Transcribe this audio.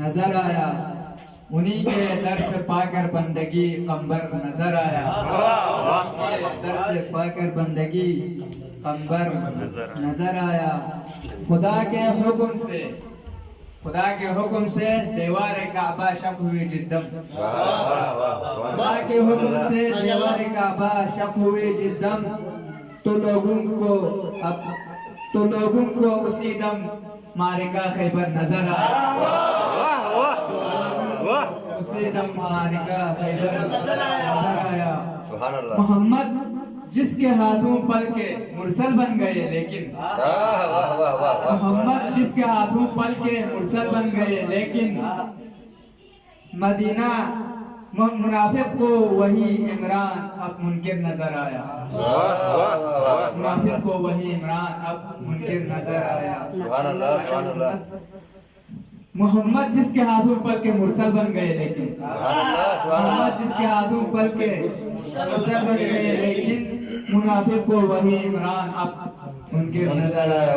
نظر آیا، انہی کے در سے پا کر بندگی قمبر نظر آیا، در سے پا کر بندگی قمبر نظر آیا۔ خدا کے حکم سے دیوار کعبہ شق ہوئی جس دم، خدا کے حکم سے دیوار کعبہ شق ہوئی جس دم، تو لوگوں کو اسی دم معرکہ خیبر نظر آیا، اسی دم معرکہ خیبر نظر آیا۔ محمد جس کے ہاتھوں پل کے مرسل بن گئے لیکن، محمد جس کے ہاتھوں پل کے مرسل بن گئے لیکن، مدینہ منافق کو وہی عمران اب منکر نظر آیا، منافق کو وہی عمران اب منکر نظر آیا۔ محمد جس کے ہاتھوں پل کے مرسل بن گئے لیکن، محمد جس کے ہاتھوں پل کے مرسل بن گئے لیکن، منافق کو وہی عمران اب منکر نظر آیا۔